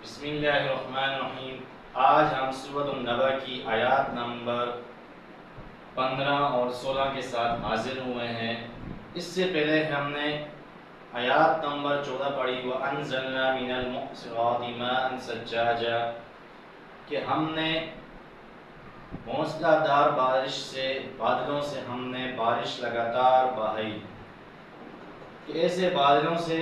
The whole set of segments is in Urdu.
بسم اللہ الرحمن الرحیم۔ آج ہم سورۃ النبأ کی آیات نمبر 15 اور 16 کے ساتھ حاضر ہوئے ہیں۔ اس سے پہلے ہم نے آیات نمبر 14 پڑھی، وَأَنزَلْنَا مِنَ الْمُعْصِرَاتِ مَاءً ثَجَّاجًا، کہ ہم نے موسلا دار بارش سے، بادلوں سے ہم نے بارش لگاتار بہائی، کہ ایسے بادلوں سے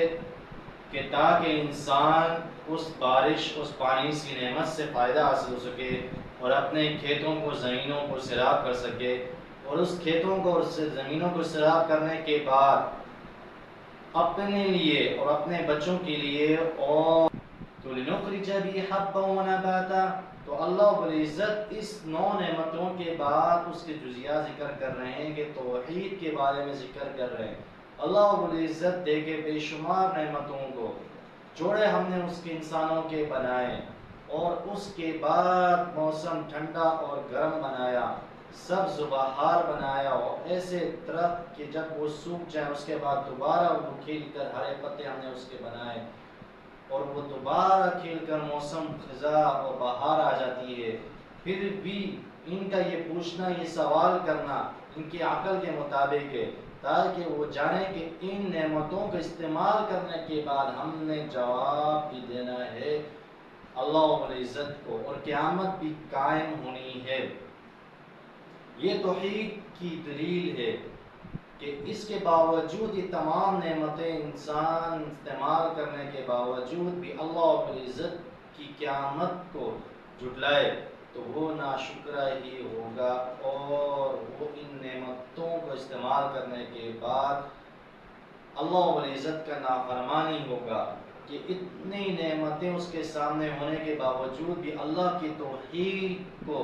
کہ تاکہ انسان اس بارش، اس پانی کی نعمت سے فائدہ حاصل ہو سکے اور اپنے کھیتوں کو، زمینوں کو سیراب کر سکے، اور اس کھیتوں کو اور زمینوں کو سیراب کرنے کے بعد اپنے لیے اور اپنے بچوں کے لیے اور تو لِنُخْرِجَ بِهِ حَبًّا وَنَبَاتًا، تو اللہ رب العزت اس 9 نعمتوں کے بعد اس کے جزیات ذکر کر رہے ہیں، کہ توحید کے بارے میں ذکر کر رہے ہیں۔ اللہ رب العزت دے کے بے شمار نعمتوں کو جوڑے ہم نے اس کے انسانوں کے بنائے، اور اس کے بعد موسم ٹھنڈا اور گرم بنایا، سبز و بہار بنایا، اور ایسے درخت کہ جب وہ سوکھ جائیں اس کے بعد دوبارہ وہ کھل کر ہرے پتے ہم نے اس کے بنائے، اور وہ دوبارہ کھل کر موسم خزاں اور بہار آ جاتی ہے۔ پھر بھی ان کا یہ پوچھنا، یہ سوال کرنا ان کی عقل کے مطابق ہے، تاکہ وہ جانیں کہ ان نعمتوں کا استعمال کرنے کے بعد ہم نے جواب بھی دینا ہے اللہ رب العزت کو، اور قیامت بھی قائم ہونی ہے۔ یہ توحید کی دلیل ہے کہ اس کے باوجود یہ تمام نعمتیں انسان استعمال کرنے کے باوجود بھی اللہ رب العزت کی قیامت کو جھٹلائے تو وہ ناشکرہ ہی ہوگا، اور وہ ان نعمتوں کو استعمال کرنے کے بعد اللہ رب العزت کا نافرمانی ہوگا، کہ اتنی نعمتیں اس کے سامنے ہونے کے باوجود بھی اللہ کی توحید کو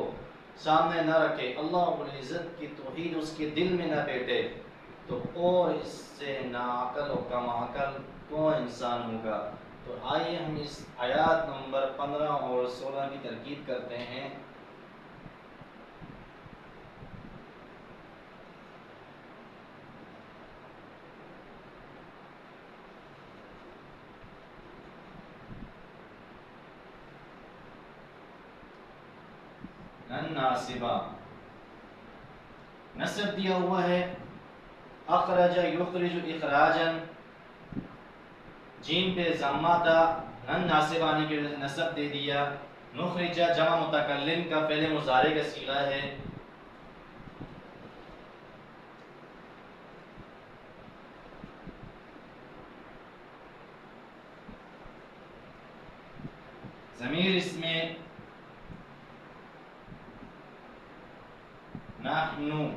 سامنے نہ رکھے، اللہ رب العزت کی توحید اس کے دل میں نہ بیٹھے، تو اور اس سے ناعقل و کم عقل کون انسان ہوگا۔ تو آئیے ہم اس آیات نمبر 15 اور 16 کی ترکیب کرتے ہیں۔ ناصبہ نصب دیا ہوا ہے، اخرج یخرج اخراجا، جیم پہ ضمہ تھا، نن ناصب آنے کی وجہ سے نصب دے دیا۔ نخرجہ جمع متکلم کا فعل مضارع کا صیغہ ہے۔ ضمیر اس میں نحن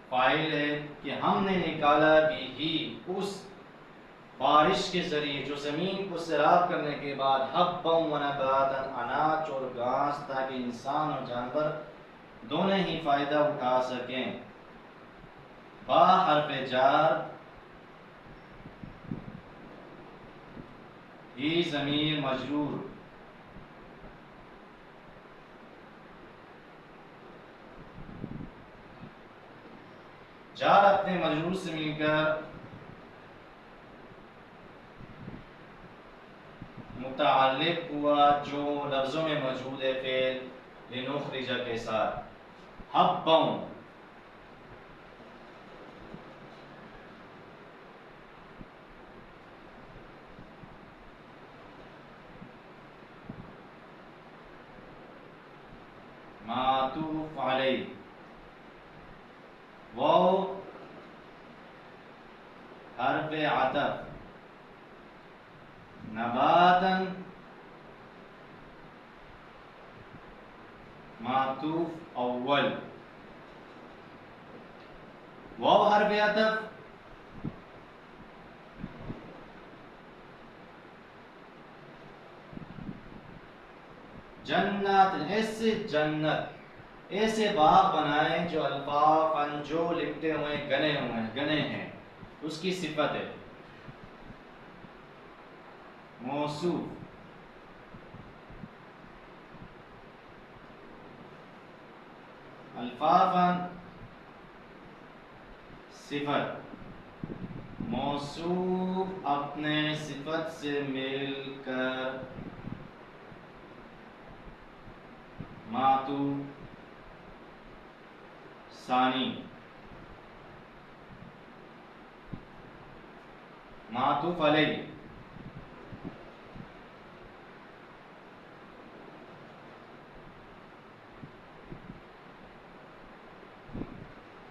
فاعل ہے، کہ ہم نے نکالا بھی اس بارش کے ذریعے جو زمین کو سیراب کرنے کے بعد حبا و نباتا، اناج اور گھاس، تاکہ انسان اور جانور دونوں ہی فائدہ اٹھا سکیں۔ با حرف جار، ہی ضمیر مجرور، جار اپنے مجرور سے مل کر متعلق ہوا جو لفظوں میں موجود ہے فعل لنخرج کے ساتھ۔ حبا معطوف علیہ، واو حرف عطف، نباتا معطوف اول، واو حرف عطف، جنات، ایسے جنت، ایسے باغ بنائیں جو الفافاً، جو لپٹے ہوئے گنے ہیں، اس کی صفت ہے۔ موصوف، الفافاً صفت، موصوف اپنے صفت سے مل کر معطوف ثانی معطوف علیہ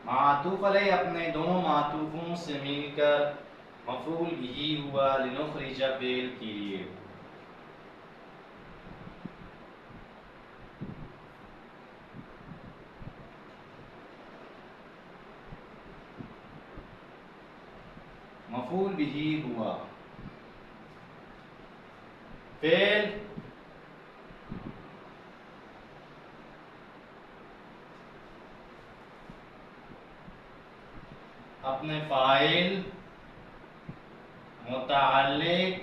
معطوف علیہ اپنے دونوں معطوفوں سے مل کر مفعول بھی ہوا لنخرج فعل کے لیے. مفعول بھی ہوا فعل اپنے فاعل متعلق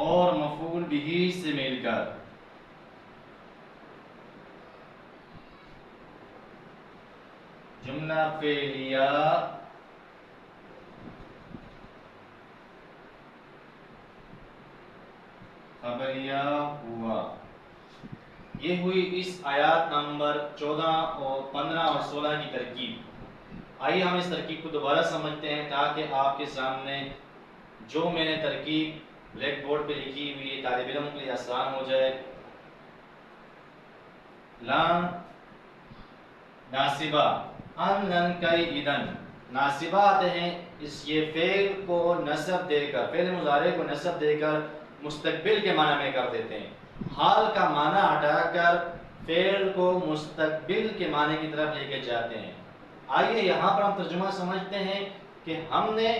اور مفعول بھی سے مل کر جملہ فعلیہ خبریہ ہوا. یہ ہوئی اس آیات نمبر 14 اور 15 اور 16 کی ترکیب. آئیے ہم اس ترکیب کو دوبارہ سمجھتے ہیں تاکہ آپ کے سامنے جو میں نے ترکیب بلیک بورڈ پہ لکھی ہوئی طالب علم کے لیے آسان ہو جائے. لام ناصبہ ان لن کئی ادن ناصبہ آتے ہیں اس یہ فعل کو نصب دے کر فعل مضارع کو نصب دے کر مستقبل کے معنی میں کر دیتے ہیں. حال کا معنی ہٹا کر فعل کو مستقبل کے معنی کی طرف لے کے جاتے ہیں. آئیے یہاں پر ہم ترجمہ سمجھتے ہیں کہ ہم نے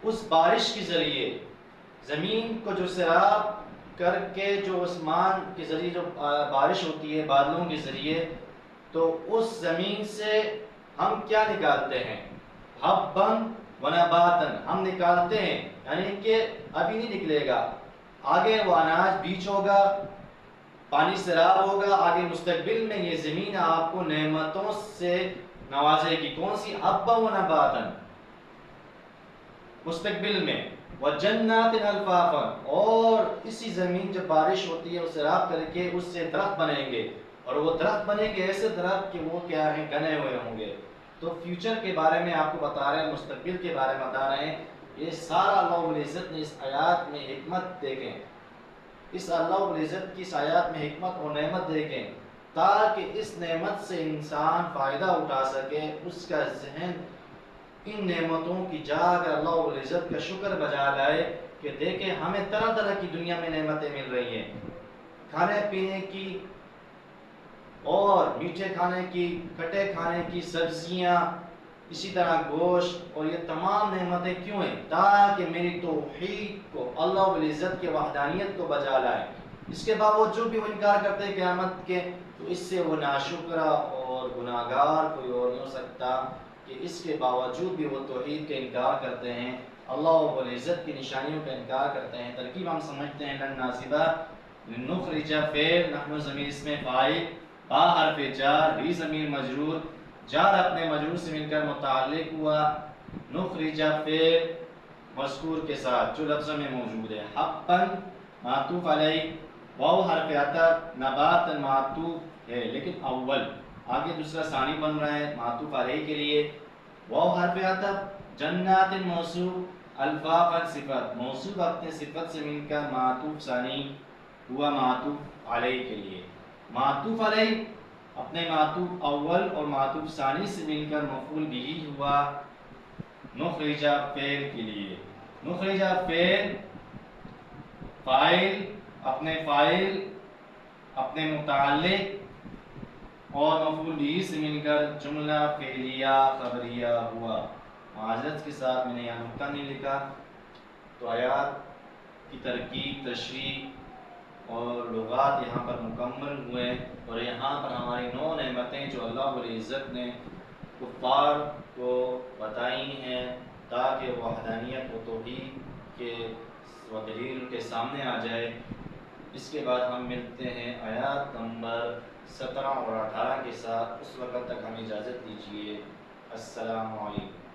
اس بارش کے ذریعے زمین کو جو سیراب کر کے جو آسمان کے ذریعے جو بارش ہوتی ہے بادلوں کے ذریعے تو اس زمین سے ہم کیا نکالتے ہیں حبًا و نباتً ہم نکالتے ہیں یعنی کہ ابھی نہیں نکلے گا آگے وہ اناج بیج ہوگا پانی سیراب ہوگا آگے مستقبل میں یہ زمین آپ کو نعمتوں سے نوازے گی. کون سی حبًا و نباتً مستقبل میں وجنات الفافا اور اسی زمین جب بارش ہوتی ہے وہ سیراب کر کے اس سے درخت بنیں گے اور وہ درخت بنیں گے ایسے درخت کہ وہ کیا ہیں گنے ہوئے ہوں گے. تو فیوچر کے بارے میں آپ کو بتا رہے ہیں مستقبل کے بارے میں بتا رہے ہیں. یہ سارا اللہ رب العزت نے اس آیات میں حکمت دیکھیں اس اللہ رب العزت کی اس آیات میں حکمت اور نعمت دیکھیں تاکہ اس نعمت سے انسان فائدہ اٹھا سکے اس کا ذہن ان نعمتوں کی جا کر اللہ رب العزت کا شکر بجا لائے کہ دیکھیں ہمیں طرح طرح کی دنیا میں نعمتیں مل رہی ہیں کھانے پینے کی اور میٹھے کھانے کی کھٹے کھانے کی سبزیاں اسی طرح گوشت اور یہ تمام نعمتیں کیوں ہیں تاکہ میری توحید کو اللہ رب العزت کے وحدانیت کو بجا لائے. اس کے باوجود بھی وہ انکار کرتے ہیں قیامت کے تو اس سے وہ ناشکرہ اور گناہگار کوئی اور نہیں ہو سکتا کہ اس کے باوجود بھی وہ توحید کا انکار کرتے ہیں اللہ رب العزت کی نشانیوں کا انکار کرتے ہیں. ترکیب ہم سمجھتے ہیں لن ناصبہ لنخرج فعل نحن ضمیر اس میں فاعل با حرف جار بھی ضمیر مجرور جار اپنے مجرور سے مل کر متعلق ہوا نخرج فعل مذکور کے ساتھ جو لفظ میں موجود ہے. حقا معطوف علیہ واو حرف عطف نبات معطوف ہے لیکن اول آگے دوسرا ثانی بن رہا ہے معطوف علیہ کے لیے واو حرف عطف جنات موصوف الفاظ صفت موصوف اپنے صفت سے مل کر معطوف ثانی ہوا معطوف علیہ کے لیے. معطوف علیہ اپنے معطوف اول اور معطوف ثانی سے مل کر مفعول بھی ہوا نخرج فعل کے لیے. نخرج فعل فاعل اپنے فاعل اپنے متعلق اور مفعول بھی سے مل کر جملہ فعلیہ خبریہ ہوا. معذرت کے ساتھ میں نے یہاں نقطہ نہیں لکھا تو آیات کی ترکیب تشریح اور لغات یہاں پر مکمل ہوئے اور یہاں پر ہماری 9 نعمتیں جو اللہ رب العزت نے کفار کو بتائی ہیں تاکہ وحدانیت و توحید کے دلیل کے سامنے آ جائے. اس کے بعد ہم ملتے ہیں آیات نمبر 17 اور 18 کے ساتھ. اس وقت تک ہمیں اجازت دیجیے. السلام علیکم.